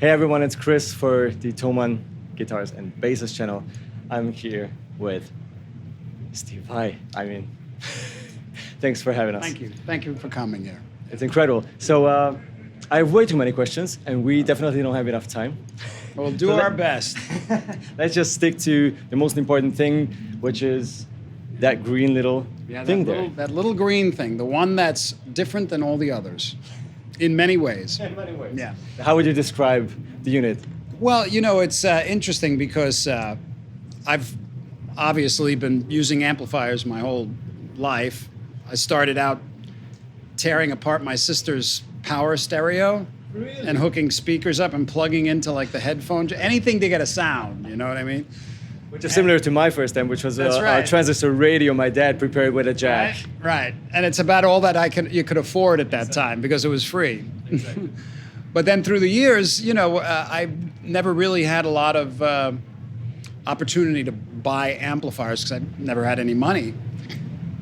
Hey everyone, it's Kris for the Thomann Guitars and Basses channel. I'm here with Steve. Hi. Thanks for having us. Thank you. Thank you for coming here. It's incredible. So I have way too many questions, and we definitely don't have enough time. We'll do our best. Let's just stick to the most important thing, which is that green little thing there. That little green thing, the one that's different than all the others, in many ways. In many ways. Yeah. How would you describe the unit? Well, you know, it's interesting because I've obviously been using amplifiers my whole life. I started out tearing apart my sister's power stereo. Really? And hooking speakers up and plugging into like the headphones, anything to get a sound, you know what I mean? Which is similar to my first amp, which was That's a right. transistor radio my dad prepared with a jack. Right. And it's about all that you could afford at that time because it was free. Exactly. But then through the years, you know, I never really had a lot of opportunity to buy amplifiers because I never had any money.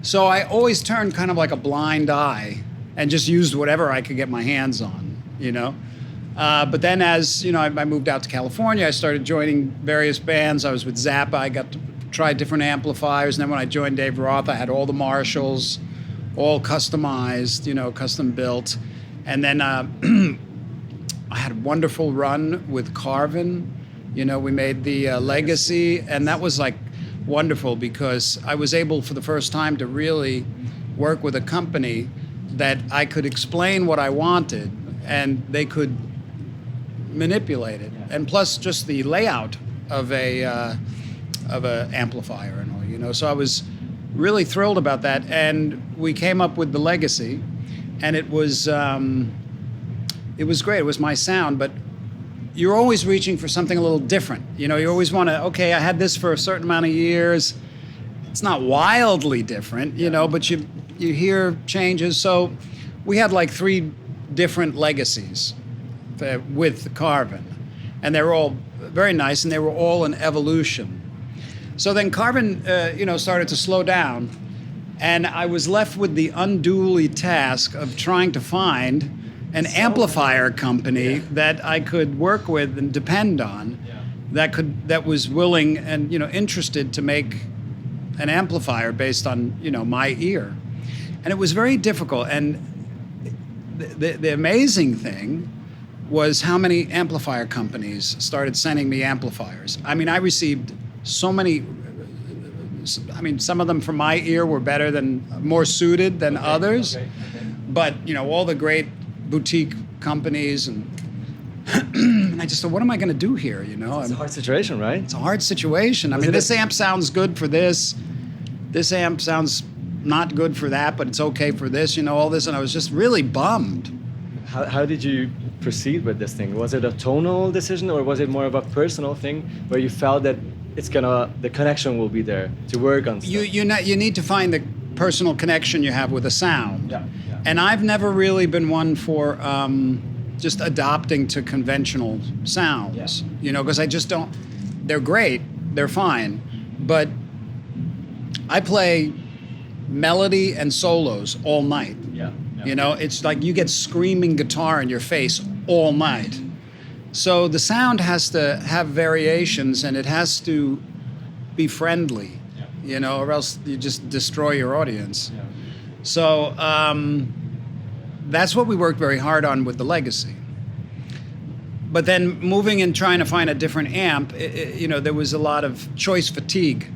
So I always turned kind of like a blind eye and just used whatever I could get my hands on, you know. But then as, you know, I moved out to California, I started joining various bands. I was with Zappa. I got to try different amplifiers. And then when I joined Dave Roth, I had all the Marshalls, all customized, you know, custom built. And then I had a wonderful run with Carvin. You know, we made the Legacy, and that was like wonderful because I was able for the first time to really work with a company that I could explain what I wanted and they could manipulate it. And plus just the layout of a amplifier and all, you know. So I was really thrilled about that, and we came up with the Legacy, and it was great. It was my sound, but you're always reaching for something a little different. You know, you always want to, okay, I had this for a certain amount of years. It's not wildly different, you know, but you hear changes. So we had like 3 different Legacies with Carvin, and they were all very nice, and they were all an evolution. So then Carvin, you know, started to slow down, and I was left with the unduly task of trying to find an amplifier company that I could work with and depend on, that was willing and, you know, interested to make an amplifier based on, you know, my ear. And it was very difficult. And the amazing thing was how many amplifier companies started sending me amplifiers. I mean, I received so many. I mean, some of them from my ear were better more suited than others. Okay. But, you know, all the great boutique companies, and I just thought, what am I going to do here, you know? It's a hard situation, right? It's a hard situation. I mean, this amp sounds good for this. This amp sounds not good for that, but it's okay for this, you know, all this. And I was just really bummed. How did you proceed with this thing? Was it a tonal decision, or was it more of a personal thing where you felt that the connection will be there to work on stuff? You need to find the personal connection you have with a sound. Yeah. And I've never really been one for just adopting to conventional sounds, you know, because I just don't. They're great, they're fine, but I play melody and solos all night. Yeah. You know, it's like you get screaming guitar in your face all night. So the sound has to have variations, and it has to be friendly, you know, or else you just destroy your audience. Yeah. So that's what we worked very hard on with the Legacy. But then moving and trying to find a different amp, you know, there was a lot of choice fatigue.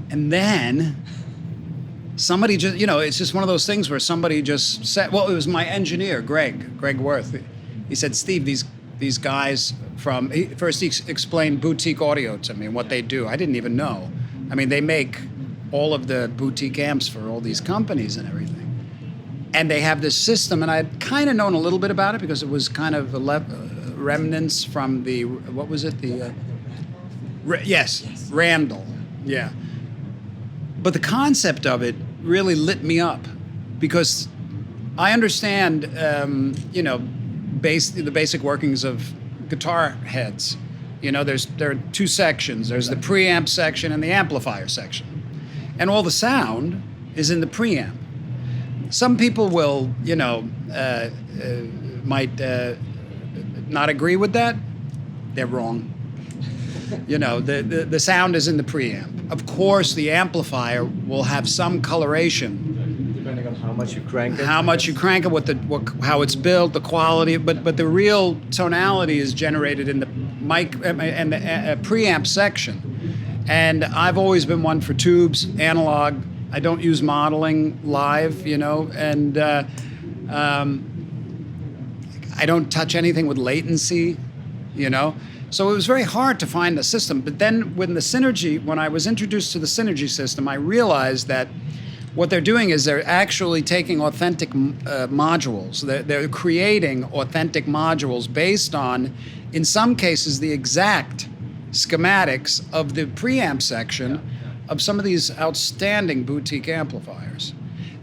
And then somebody just, you know, it's just one of those things where somebody just said, well, it was my engineer, Greg Worth. He said, Steve, these guys first he explained boutique audio to me and what they do. I didn't even know. I mean, they make all of the boutique amps for all these companies and everything. And they have this system, and I had kind of known a little bit about it because it was kind of remnants from the, what was it? Yes, Randall, yeah. But the concept of it really lit me up because I understand, you know, the basic workings of guitar heads. You know, there are 2 sections. There's the preamp section and the amplifier section. And all the sound is in the preamp. Some people will, you know, might not agree with that, they're wrong. You know, the sound is in the preamp. Of course, the amplifier will have some coloration. Depending on how much you crank it. How much you crank it, how it's built, the quality, but the real tonality is generated in the mic and the preamp section. And I've always been one for tubes, analog. I don't use modeling live, you know, and I don't touch anything with latency, you know. So it was very hard to find the system. But then when I was introduced to the Synergy system, I realized that what they're doing is they're actually taking authentic modules. They're creating authentic modules based on, in some cases, the exact schematics of the preamp section of some of these outstanding boutique amplifiers.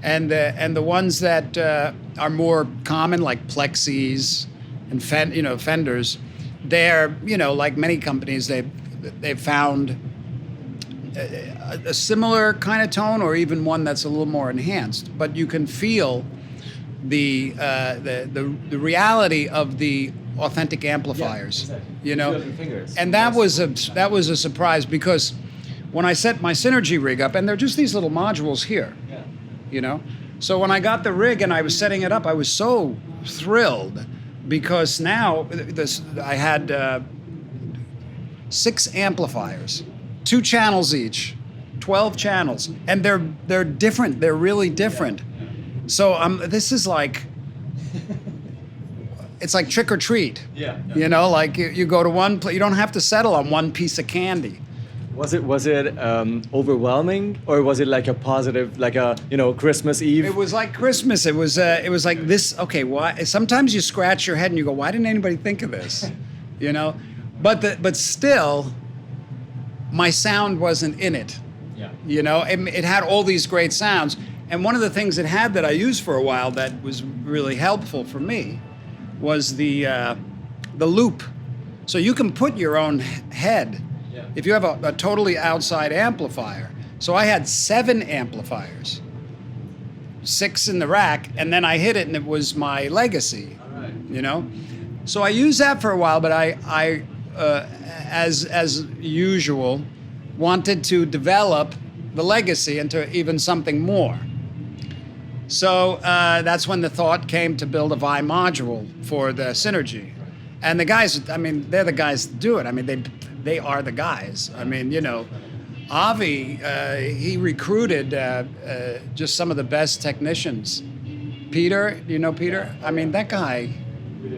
And the ones that are more common, like Plexis and Fenders, they're, you know, like many companies, they've found a similar kind of tone, or even one that's a little more enhanced. But you can feel the reality of the authentic amplifiers, you know. And that was a surprise, because when I set my Synergy rig up, and they're just these little modules here, you know. So when I got the rig and I was setting it up, I was so thrilled, because now I had 6 amplifiers, 2 channels each, 12 channels, and they're different. They're really different. So this is like, it's like trick or treat. You know, like you go to one place, you don't have to settle on one piece of candy. Was it overwhelming, or was it like a positive, like a, you know, Christmas Eve? It was like Christmas. It was like this. Okay, why? Sometimes you scratch your head and you go, why didn't anybody think of this? You know, but still, my sound wasn't in it. You know, it had all these great sounds, and one of the things it had that I used for a while that was really helpful for me was the loop. So you can put your own head. If you have a totally outside amplifier. So I had 7 amplifiers, 6 in the rack, and then I hit it and it was my Legacy, you know? So I used that for a while, but I as usual, wanted to develop the Legacy into even something more. So that's when the thought came to build a Vi module for the Synergy. And the guys, I mean, they're the guys that do it. I mean, they are the guys. I mean, you know, Avi, he recruited just some of the best technicians. Peter, do you know Peter? I mean, that guy,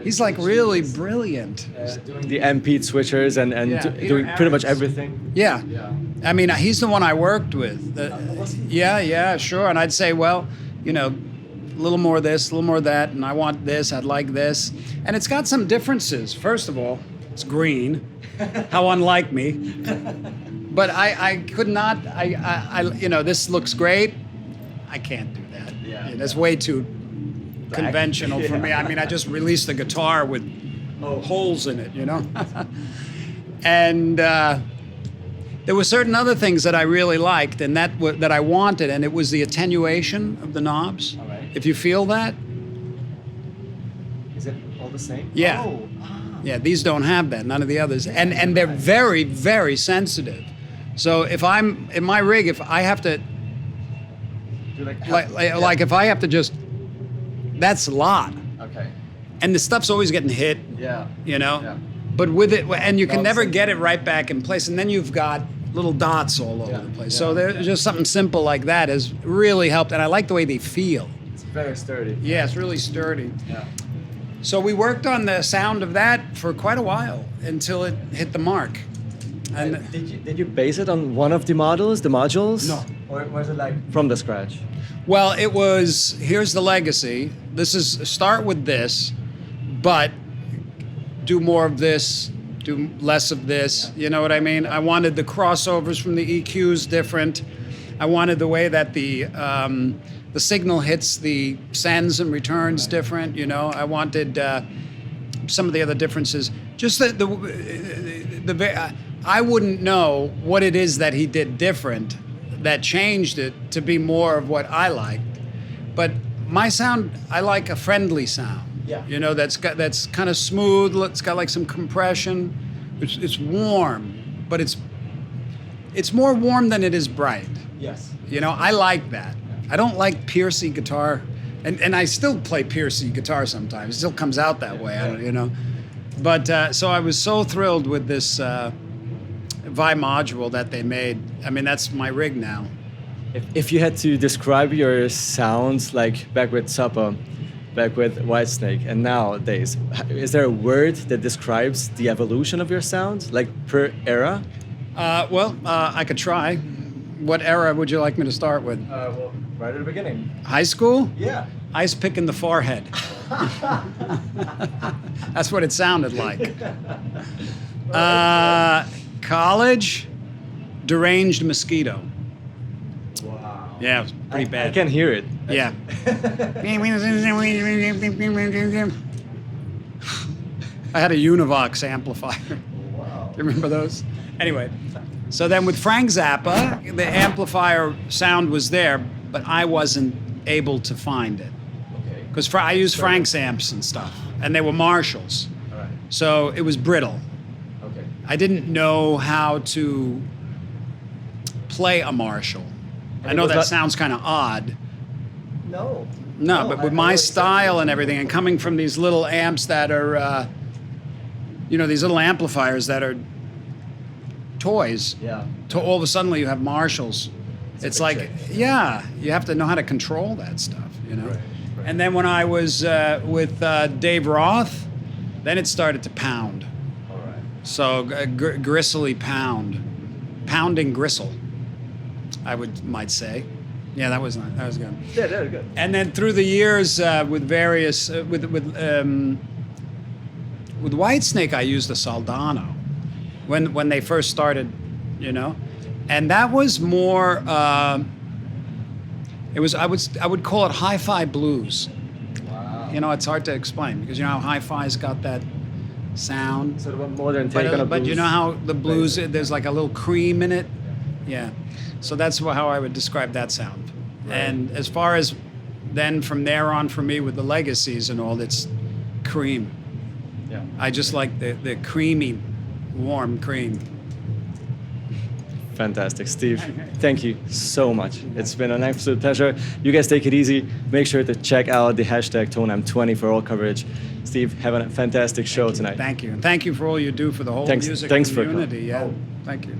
he's like really brilliant. Doing the MP switchers and doing pretty much everything. Yeah. I mean, he's the one I worked with. Yeah, sure. And I'd say, well, you know, a little more of this, a little more of that, and I want this, I'd like this. And it's got some differences. First of all, it's green. How unlike me. But I could not, you know, this looks great. I can't do that. That's way too conventional for me. I mean, I just released the guitar with holes in it, you know? And there were certain other things that I really liked and that I wanted, and it was the attenuation of the knobs. All right. If you feel that. Is it all the same? Yeah. Oh. Yeah, these don't have that, none of the others. And they're very, very sensitive. So if I'm in my rig, if I have to, like if I have to just, that's a lot. Okay. And the stuff's always getting hit. Yeah. You know? Yeah. But with it, and you can never get it right back in place. And then you've got little dots all over the place. So there's just something simple like that has really helped. And I like the way they feel. It's very sturdy. Yeah, it's really sturdy. Yeah. So we worked on the sound of that for quite a while until it hit the mark. And did you base it on one of the models, the modules? No. Or was it like from the scratch? Well, it was, here's the Legacy. This is, start with this, but do more of this, do less of this. You know what I mean? I wanted the crossovers from the EQs different. I wanted the way that the signal hits the sends and returns different. You know, I wanted some of the other differences. Just I wouldn't know what it is that he did different that changed it to be more of what I liked. But my sound, I like a friendly sound. Yeah. You know, that's kind of smooth. It's got like some compression. It's warm, but it's more warm than it is bright. Yes. You know, I like that. I don't like piercy guitar, and I still play piercy guitar sometimes. It still comes out that way, you know. But so I was so thrilled with this Vi module that they made. I mean, that's my rig now. If you had to describe your sounds like back with Zappa, back with Whitesnake, and nowadays, is there a word that describes the evolution of your sound, like per era? I could try. What era would you like me to start with? Well, right at the beginning. High school? Yeah. Ice pick in the forehead. That's what it sounded like. College, deranged mosquito. Wow. Yeah, it was pretty bad. I can hear it. Yeah. I had a Univox amplifier. Wow. You remember those? Anyway, so then with Frank Zappa, the amplifier sound was there, but I wasn't able to find it. Okay. Because I used Frank's amps and stuff, and they were Marshalls. All right. So it was brittle. Okay. I didn't know how to play a Marshall. I know that sounds kind of odd. No. No, but with my style and everything, and coming from these little amps that are, these little amplifiers that are toys, Yeah. to all of a sudden you have Marshalls. It's like, change. yeah, you have to know how to control that stuff, you know. Right. And then when I was with Dave Roth, then it started to pound. All right. So gristly pounding gristle, might say. Yeah, that was good. Yeah, that was good. And then through the years, with various with Whitesnake, I used the Soldano when they first started, you know, and that was more. It was I would call it hi-fi blues. Wow. You know, it's hard to explain because you know how hi-fi's got that sound. Sort of a modern take on a But blues. you know how the blues, there's like a little cream in it. Yeah. So that's how I would describe that sound. Right. And as far as then from there on for me with the legacies and all, it's cream. Yeah. I just like the creamy, warm cream. Fantastic. Steve, thank you so much. It's been an absolute pleasure. You guys take it easy. Make sure to check out the hashtag Thomann20 for all coverage. Steve, have a fantastic show tonight. Thank you. And thank you for all you do for the whole music Thanks for community. coming. Yeah. Thank you.